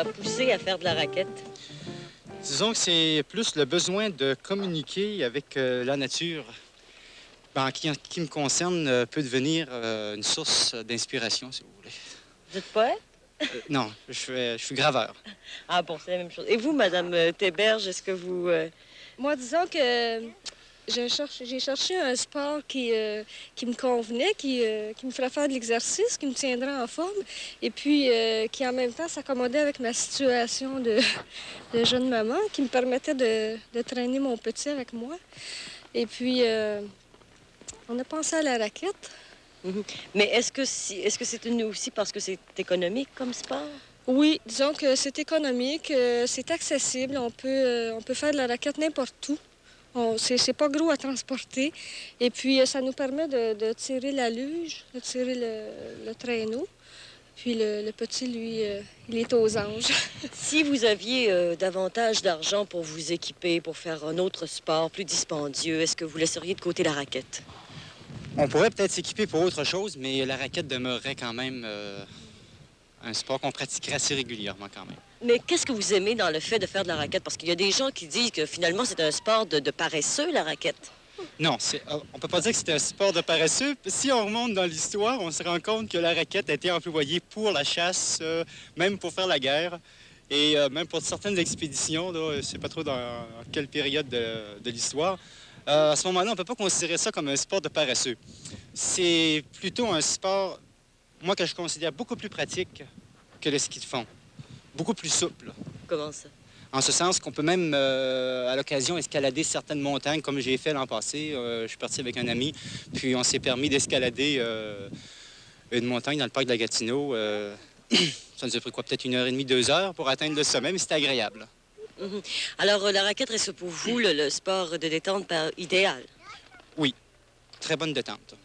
a poussé à faire de la raquette? Disons que c'est plus le besoin de communiquer avec la nature. En qui me concerne, peut devenir une source d'inspiration, si vous voulez. Vous êtes poète? Non, je suis graveur. Ah bon, c'est la même chose. Et vous, Madame Théberge, est-ce que vous... Moi, disons que j'ai cherché un sport qui me convenait, qui me ferait faire de l'exercice, qui me tiendrait en forme, et puis qui en même temps s'accommodait avec ma situation de jeune maman, qui me permettait de traîner mon petit avec moi. Et puis, on a pensé à la raquette. Mhm. Mais est-ce que c'est aussi parce que c'est économique comme sport? Oui, disons que c'est économique, c'est accessible, on peut faire de la raquette n'importe où. C'est pas gros à transporter. Et puis, ça nous permet de tirer la luge, de tirer le traîneau. Puis le petit, lui, il est aux anges. Si vous aviez davantage d'argent pour vous équiper, pour faire un autre sport plus dispendieux, est-ce que vous laisseriez de côté la raquette? On pourrait peut-être s'équiper pour autre chose, mais la raquette demeurerait quand même un sport qu'on pratiquerait assez régulièrement quand même. Mais qu'est-ce que vous aimez dans le fait de faire de la raquette? Parce qu'il y a des gens qui disent que finalement, c'est un sport de paresseux, la raquette. Non, on peut pas dire que c'est un sport de paresseux. Si on remonte dans l'histoire, on se rend compte que la raquette a été employée pour la chasse, même pour faire la guerre, et même pour certaines expéditions. Là, je sais pas trop dans quelle période de l'histoire. À ce moment-là, on peut pas considérer ça comme un sport de paresseux. C'est plutôt un sport, moi, que je considère beaucoup plus pratique que le ski de fond. Beaucoup plus souple. Comment ça? En ce sens qu'on peut même, à l'occasion, escalader certaines montagnes, comme j'ai fait l'an passé. Je suis parti avec un ami, puis on s'est permis d'escalader une montagne dans le parc de la Gatineau. Ça nous a pris quoi, peut-être 1h30, 2 heures pour atteindre le sommet, mais c'était agréable. Mhm. Alors, la raquette reste pour vous le sport de détente idéal? Oui, très bonne détente.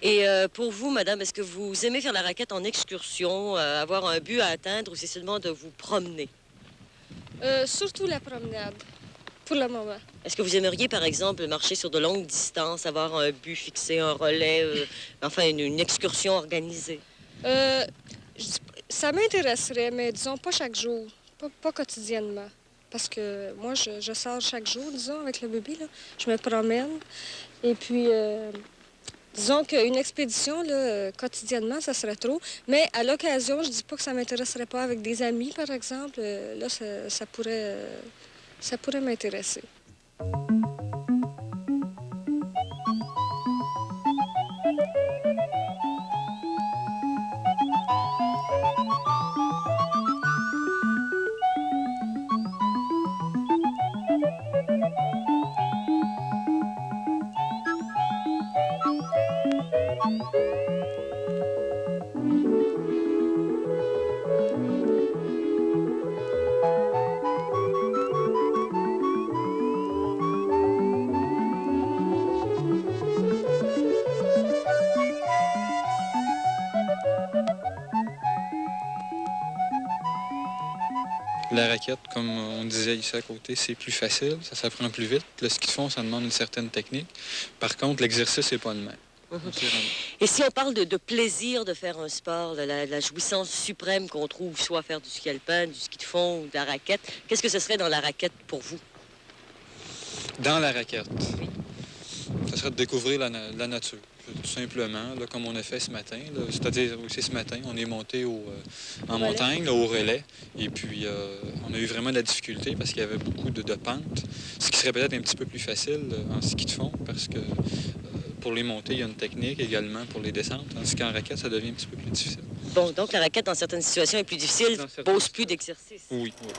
Et pour vous, madame, est-ce que vous aimez faire la raquette en excursion, avoir un but à atteindre, ou c'est seulement de vous promener? Surtout la promenade, pour le moment. Est-ce que vous aimeriez, par exemple, marcher sur de longues distances, avoir un but fixé, un relais, enfin une excursion organisée? Ça m'intéresserait, mais disons pas chaque jour, pas quotidiennement. Parce que moi, je sors chaque jour, disons, avec le bébé, là. Je me promène. Et puis, disons qu'une expédition, là, quotidiennement, ça serait trop. Mais à l'occasion, je dis pas que ça m'intéresserait pas avec des amis, par exemple. Là, ça pourrait m'intéresser. La raquette, comme on disait ici à côté, c'est plus facile, ça s'apprend plus vite. Le ski de fond, ça demande une certaine technique. Par contre, l'exercice n'est pas le même. Et si on parle de plaisir de faire un sport, de la jouissance suprême qu'on trouve, soit faire du ski alpin, du ski de fond ou de la raquette, qu'est-ce que ce serait dans la raquette pour vous? Dans la raquette, ça serait de découvrir la nature, tout simplement, là, comme on a fait ce matin. C'est-à-dire aussi ce matin, on est monté en montagne, là, au relais, et puis on a eu vraiment de la difficulté parce qu'il y avait beaucoup de pentes, ce qui serait peut-être un petit peu plus facile en ski de fond parce que pour les montées, il y a une technique également pour les descentes, tandis qu'en raquette, ça devient un petit peu plus difficile. Bon, donc la raquette, dans certaines situations, est plus difficile, pose plus d'exercice. Oui, oui.